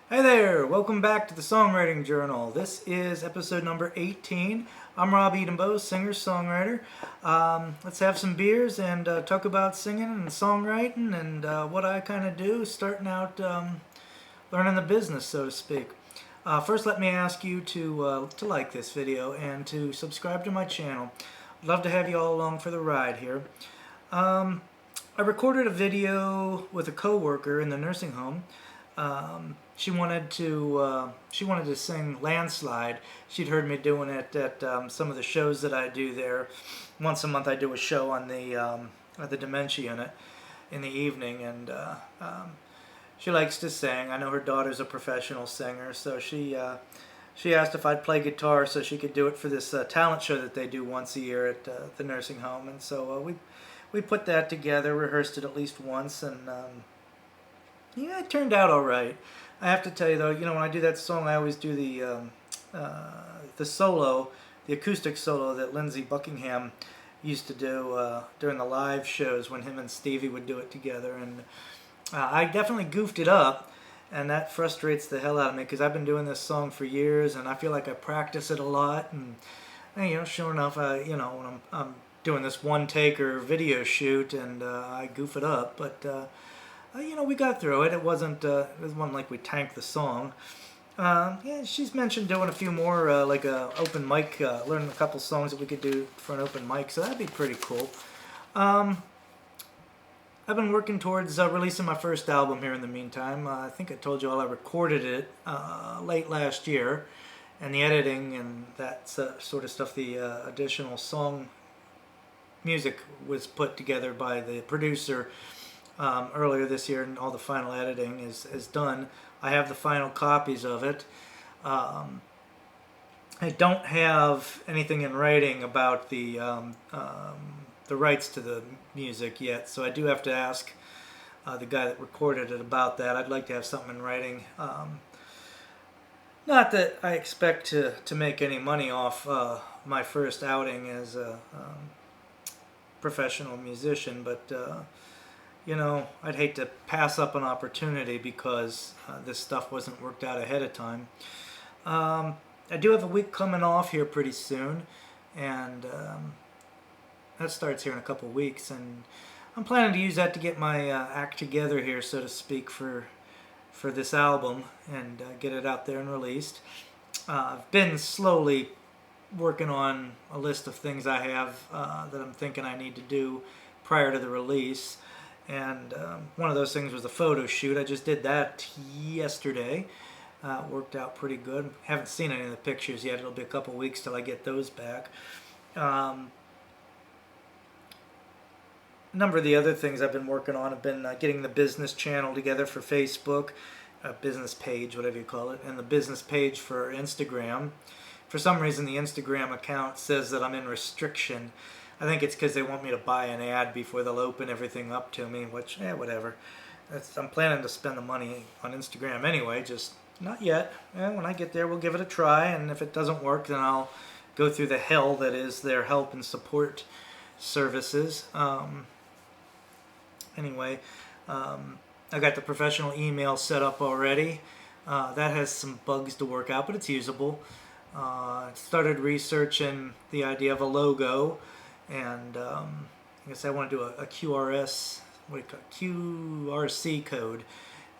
Hey there, welcome back to the Songwriting Journal. This is episode number 18. I'm Rob Edenbow, singer-songwriter. Let's have some beers and talk about singing and songwriting and what I kind of do starting out learning the business, so to speak. First, let me ask you to like this video and to subscribe to my channel. I'd love to have you all along for the ride here. I recorded a video with a coworker in the nursing home. She wanted to sing "Landslide." She'd heard me doing it at some of the shows that I do there. Once a month, I do a show on the dementia unit in the evening, and she likes to sing. I know her daughter's a professional singer, so she asked if I'd play guitar so she could do it for this talent show that they do once a year at the nursing home. And so we put that together, rehearsed it at least once, and yeah, it turned out all right. I have to tell you though, when I do that song, I always do the solo, the acoustic solo that Lindsey Buckingham used to do during the live shows when him and Stevie would do it together. And I definitely goofed it up, and that frustrates the hell out of me because I've been doing this song for years, and I feel like I practice it a lot. And sure enough, when I'm doing this one-taker video shoot, and I goof it up, but. We got through it. It wasn't like we tanked the song. Yeah, she's mentioned doing a few more, like a open mic, learning a couple songs that we could do for an open mic, so that'd be pretty cool. I've been working towards releasing my first album here in the meantime. I think I told you all I recorded it late last year, and the editing and that sort of stuff, the additional song music was put together by the producer earlier this year, and all the final editing is done. I have the final copies of it. I don't have anything in writing about the rights to the music yet, so I do have to ask the guy that recorded it about that. I'd like to have something in writing. Not that I expect to make any money off my first outing as a professional musician, but I'd hate to pass up an opportunity because this stuff wasn't worked out ahead of time. I do have a week coming off here pretty soon, and that starts here in a couple weeks, and I'm planning to use that to get my act together here, so to speak, for this album and get it out there and released. I've been slowly working on a list of things I have that I'm thinking I need to do prior to the release. And one of those things was a photo shoot. I just did that yesterday. It worked out pretty good. Haven't seen any of the pictures yet. It'll be a couple weeks till I get those back. A number of the other things I've been working on have been getting the business channel together for Facebook, a business page, whatever you call it, and the business page for Instagram. For some reason, the Instagram account says that I'm in restriction. I think it's because they want me to buy an ad before they'll open everything up to me, which, whatever. I'm planning to spend the money on Instagram anyway, just not yet. When I get there, we'll give it a try, and if it doesn't work, then I'll go through the hell that is their help and support services. Anyway, I got the professional email set up already. That has some bugs to work out, but it's usable. Started researching the idea of a logo. And I guess I want to do a QRC code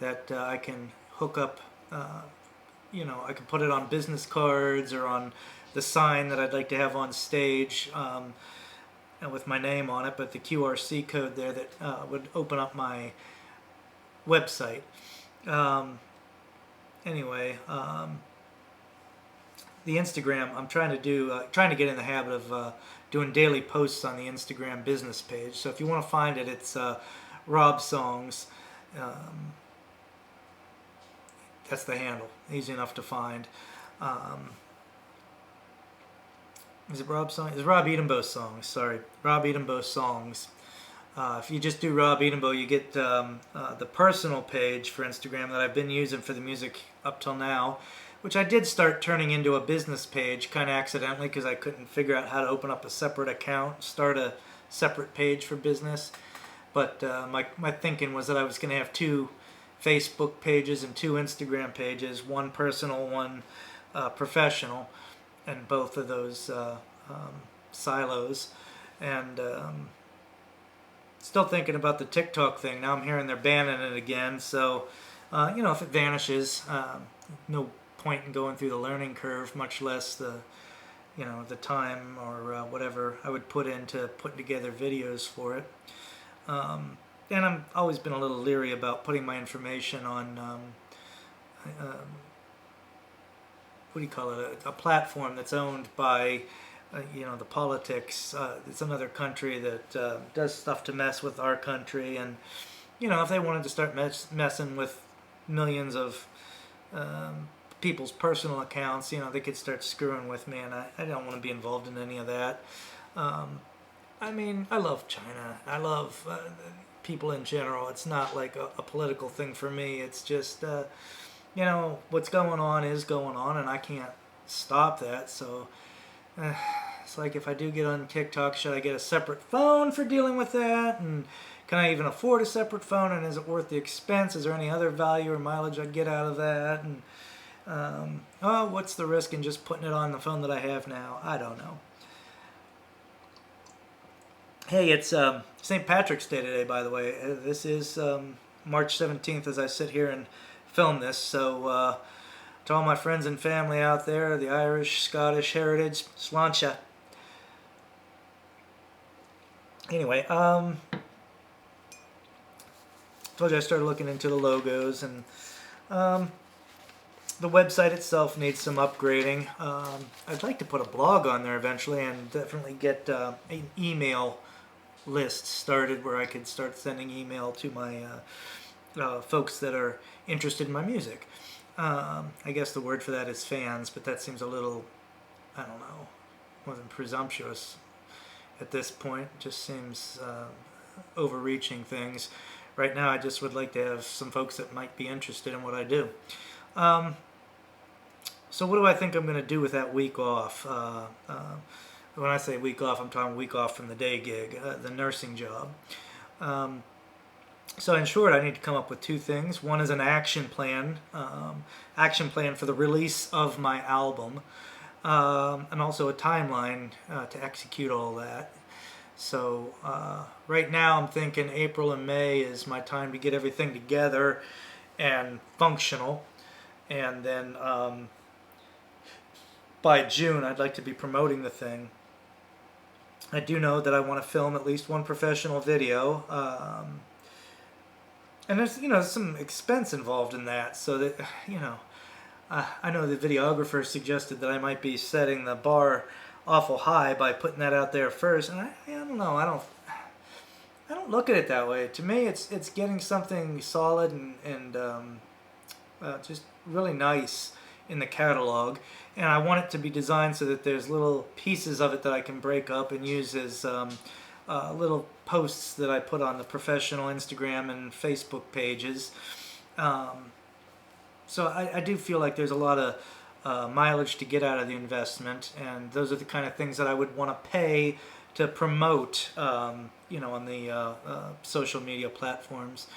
that I can hook up. I can put it on business cards or on the sign that I'd like to have on stage, and with my name on it. But the QRC code there that would open up my website. Anyway. The Instagram, I'm trying to get in the habit of doing daily posts on the Instagram business page. So if you want to find it, it's Rob Songs. That's the handle. Easy enough to find. Is it Rob Songs? It's Rob Edenbow Songs. Sorry, Rob Edenbow Songs. If you just do Rob Edenbow, you get the personal page for Instagram that I've been using for the music up till now, which I did start turning into a business page kind of accidentally because I couldn't figure out how to open up a separate account, start a separate page for business. But my thinking was that I was going to have two Facebook pages and 2 Instagram pages, one personal, one professional, and both of those silos. And still thinking about the TikTok thing. Now I'm hearing they're banning it again. So, if it vanishes, no point in going through the learning curve, much less the time or whatever I would put into putting together videos for it. And I've always been a little leery about putting my information on, what do you call it, a platform that's owned by, the politics. It's another country that does stuff to mess with our country. And, if they wanted to start messing with millions of people's personal accounts, they could start screwing with me, and I don't want to be involved in any of that. I love China. I love people in general. It's not like a political thing for me. It's just, what's going on is going on, and I can't stop that. So it's like, if I do get on TikTok, should I get a separate phone for dealing with that? And can I even afford a separate phone? And is it worth the expense? Is there any other value or mileage I'd get out of that? And what's the risk in just putting it on the phone that I have now? I don't know. Hey, it's St. Patrick's Day today, by the way. This is March 17th as I sit here and film this. So to all my friends and family out there, the Irish, Scottish heritage, sláinte. Anyway, told you I started looking into the logos, and the website itself needs some upgrading. I'd like to put a blog on there eventually, and definitely get an email list started where I could start sending email to my folks that are interested in my music. I guess the word for that is fans, but that seems a little, I don't know, wasn't presumptuous at this point. It just seems overreaching things. Right now I just would like to have some folks that might be interested in what I do. So what do I think I'm going to do with that week off? When I say week off, I'm talking week off from the day gig, the nursing job. So in short, I need to come up with 2 things. One is an action plan for the release of my album, and also a timeline to execute all that. So right now I'm thinking April and May is my time to get everything together and functional. And then by June I'd like to be promoting the thing. I do know that I want to film at least one professional video. And there's some expense involved in that. So that, I know the videographer suggested that I might be setting the bar awful high by putting that out there first, and I don't know. I don't look at it that way. To me, it's getting something solid and just really nice in the catalog, and I want it to be designed so that there's little pieces of it that I can break up and use as little posts that I put on the professional Instagram and Facebook pages. So I do feel like there's a lot of mileage to get out of the investment, and those are the kind of things that I would want to pay to promote, on the social media platforms.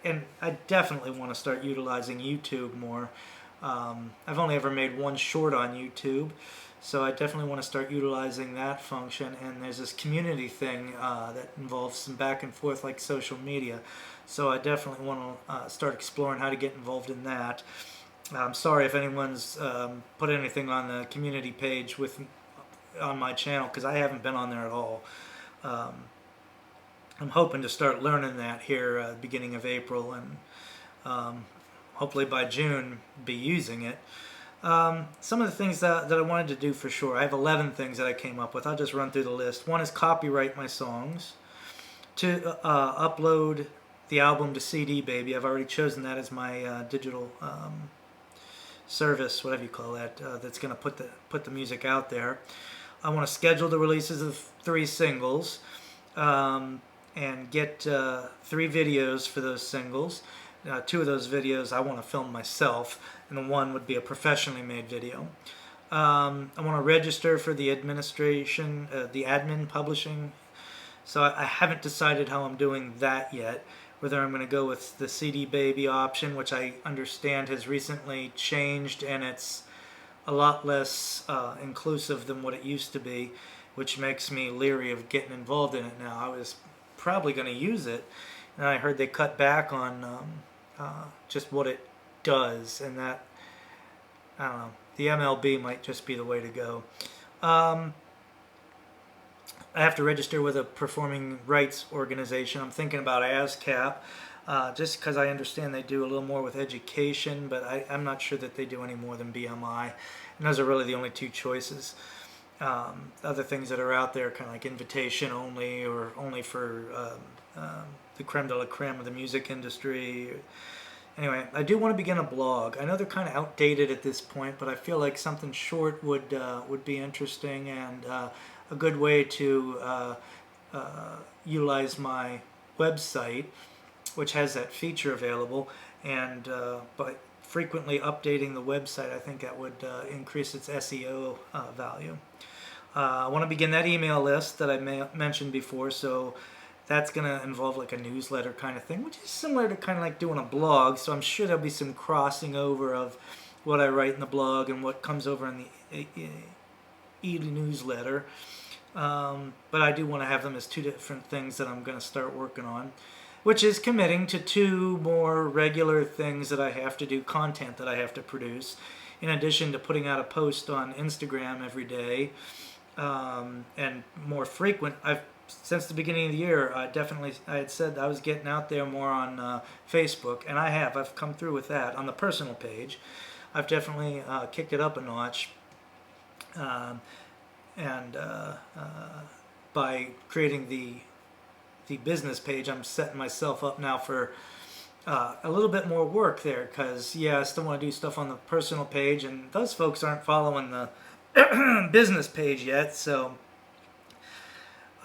And I definitely want to start utilizing YouTube more. I've only ever made one short on YouTube, so I definitely want to start utilizing that function. And there's this community thing that involves some back and forth like social media, so I definitely want to start exploring how to get involved in that. I'm sorry if anyone's put anything on the community page on my channel, because I haven't been on there at all. I'm hoping to start learning that here beginning of April, and hopefully by June be using it. Some of the things that I wanted to do for sure, I have 11 things that I came up with. I'll just run through the list. One is copyright my songs. 2, upload the album to CD Baby. I've already chosen that as my digital service, whatever you call that, that's going to put the music out there. I want to schedule the releases of 3 singles, and get 3 videos for those singles. 2 of those videos I want to film myself, and the 1 would be a professionally made video. I want to register for the admin publishing. So I haven't decided how I'm doing that yet. whether I'm going to go with the CD Baby option, which I understand has recently changed and it's a lot less inclusive than what it used to be, which makes me leery of getting involved in it now. I was probably going to use it, and I heard they cut back on just what it does, and that, I don't know, the MLB might just be the way to go. I have to register with a performing rights organization. I'm thinking about ASCAP, just because I understand they do a little more with education, but I'm not sure that they do any more than BMI. And those are really the only two choices. Other things that are out there, kind of like invitation only, or only for the creme de la creme of the music industry. Anyway, I do want to begin a blog. I know they're kind of outdated at this point, but I feel like something short would be interesting, and a good way to utilize my website, which has that feature available, and by frequently updating the website, I think that would increase its SEO value. I want to begin that email list that I mentioned before, so that's going to involve like a newsletter kind of thing, which is similar to kind of like doing a blog, so I'm sure there'll be some crossing over of what I write in the blog and what comes over in the e-newsletter. But I do want to have them as two different things that I'm going to start working on, which is committing to 2 more regular things that I have to do, content that I have to produce, in addition to putting out a post on Instagram every day, and more frequent. Since the beginning of the year, I had said I was getting out there more on Facebook, and I've come through with that on the personal page. I've definitely kicked it up a notch. And by creating the business page, I'm setting myself up now for a little bit more work there, because I still want to do stuff on the personal page, and those folks aren't following the business page yet, so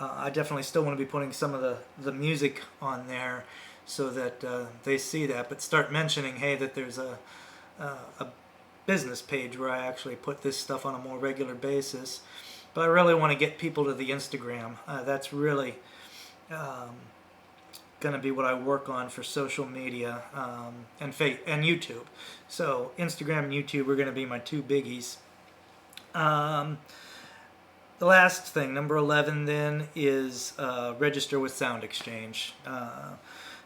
I definitely still want to be putting some of the music on there so that they see that, but start mentioning, hey, that there's a business page where I actually put this stuff on a more regular basis. But I really want to get people to the Instagram. That's really going to be what I work on for social media, and YouTube. So Instagram and YouTube are going to be my 2 biggies. The last thing, number 11, then, is register with Sound Exchange.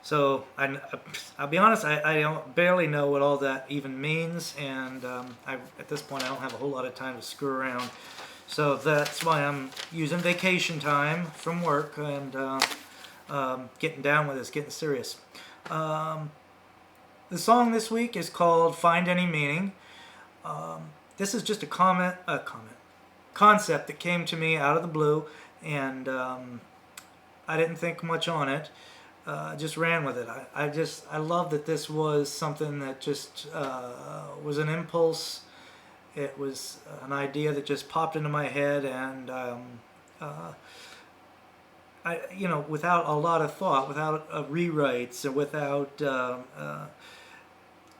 So I'll be honest, I don't barely know what all that even means, and at this point I don't have a whole lot of time to screw around. So that's why I'm using vacation time from work and getting down with this, getting serious. The song this week is called Find Any Meaning. This is just a concept that came to me out of the blue, and I didn't think much on it. Just ran with it. I love that this was something that just was an impulse. It was an idea that just popped into my head, and without a lot of thought, without rewrites, or without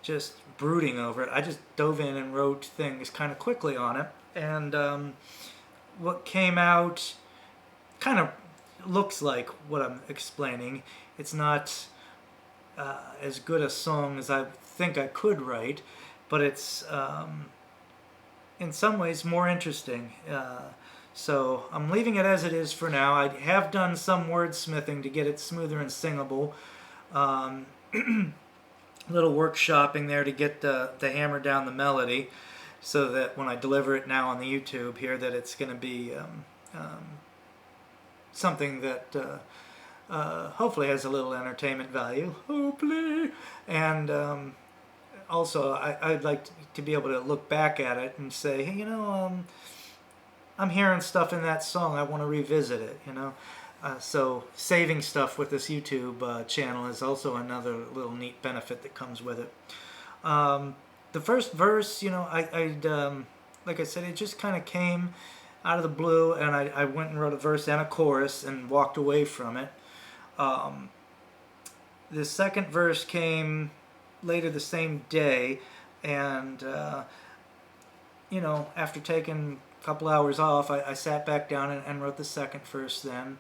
just brooding over it, I just dove in and wrote things kind of quickly on it, and what came out kind of looks like what I'm explaining. It's not as good a song as I think I could write, but it's in some ways more interesting. So I'm leaving it as it is for now. I have done some wordsmithing to get it smoother and singable. Little workshopping there to get the hammer down the melody, so that when I deliver it now on the YouTube here, that it's going to be something that hopefully has a little entertainment value. Hopefully. And also, I'd like to be able to look back at it and say, hey, I'm hearing stuff in that song, I want to revisit it, So saving stuff with this YouTube channel is also another little neat benefit that comes with it. The first verse, like I said, it just kind of came out of the blue, and I went and wrote a verse and a chorus and walked away from it. The second verse came later the same day, and after taking a couple hours off, I sat back down and wrote the second verse then,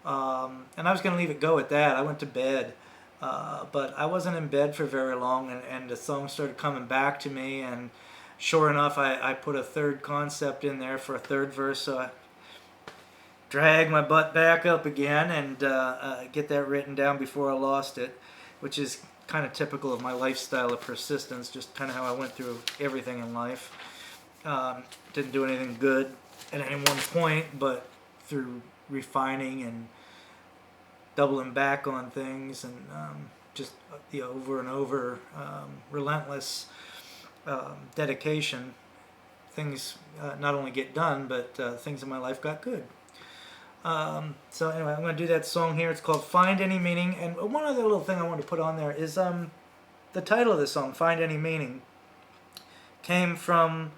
and I was going to leave it go at that. I went to bed But I wasn't in bed for very long, and the song started coming back to me, and sure enough, I put a third concept in there for a third verse, so I drag my butt back up again and get that written down before I lost it, which is kind of typical of my lifestyle of persistence, just kind of how I went through everything in life. Didn't do anything good at any one point, but through refining and doubling back on things and just the over and over relentless dedication, things not only get done, but things in my life got good. So anyway, I'm going to do that song here. It's called Find Any Meaning. And one other little thing I want to put on there is the title of the song, Find Any Meaning, came from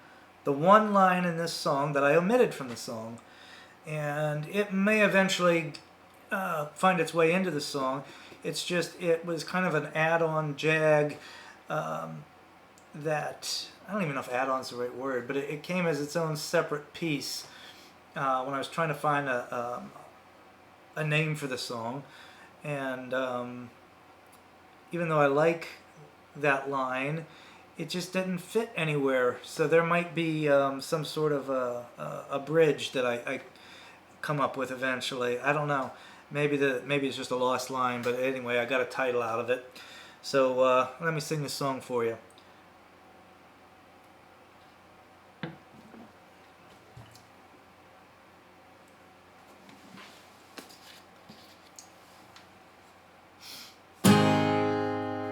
the one line in this song that I omitted from the song. And it may eventually find its way into the song. It's just, it was kind of an add-on jag that, I don't even know if add-on's the right word, but it came as its own separate piece when I was trying to find a name for the song. And even though I like that line, it just didn't fit anywhere. So there might be some sort of a bridge that I come up with eventually. I don't know. Maybe it's just a lost line, but anyway, I got a title out of it. So let me sing this song for you.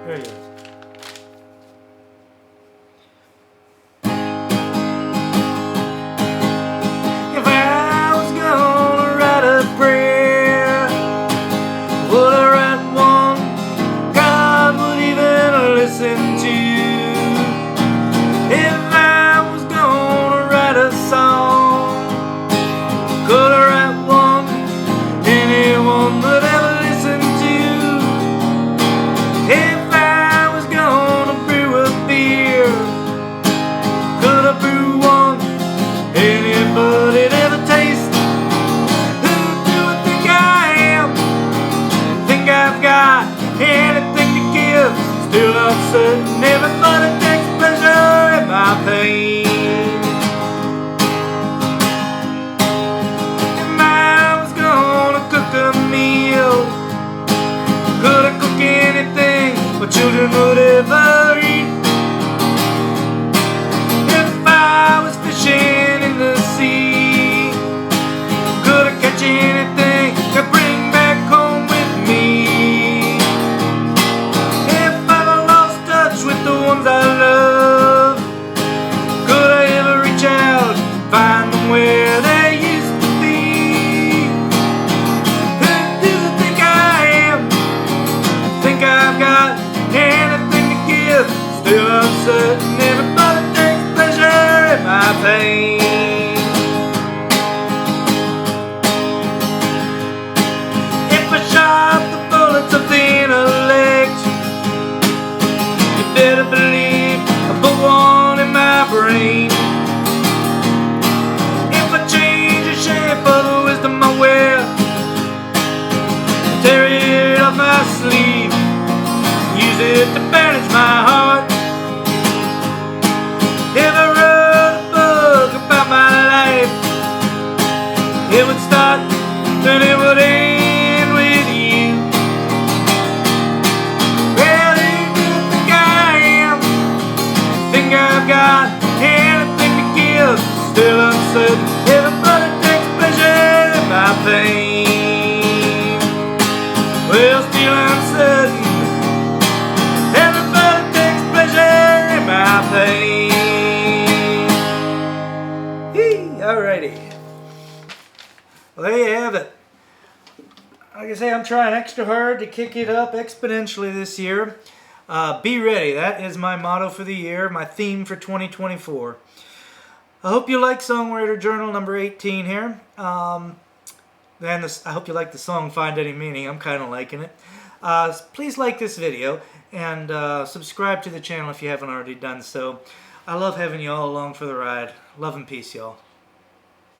There it is. If I was gonna write a prayer, would I write one God would even listen to? If I was gonna write a song, could I write one anyone would ever listen to? If I was gonna brew a beer, could I brew one anybody'd ever taste? Who do I think I am? Think I've got anything to give? Still uncertain, everybody takes pleasure in my pain. If I was gonna cook a meal, could I cook anything my children would ever eat? If I was fishing in the sea, could I catch anything to bring back home with me? If I lost touch with the ones I love, could I ever reach out and find them where they used to be? Who do you think I am? Think I've got anything to give? Still uncertain, everybody takes pleasure in my pain. If I shot the bullets of the intellect, you better believe I put one in my brain. If I change the shape of the wisdom I wear, tear it off my sleeve, use it to bandage my heart. If I wrote a book about my life, it would start and it would end with you. Well, who do you think I am? Think I've got anything to give? Still uncertain, everybody takes pleasure in my pain. Well, still uncertain, everybody takes pleasure in my pain. Alrighty. Well, there you have it. Like I say, I'm trying extra hard to kick it up exponentially this year. Be ready. That is my motto for the year, my theme for 2024. I hope you like Songwriter Journal number 18 here. I hope you like the song Find Any Meaning. I'm kind of liking it. Please like this video and subscribe to the channel if you haven't already done so. I love having you all along for the ride. Love and peace, y'all.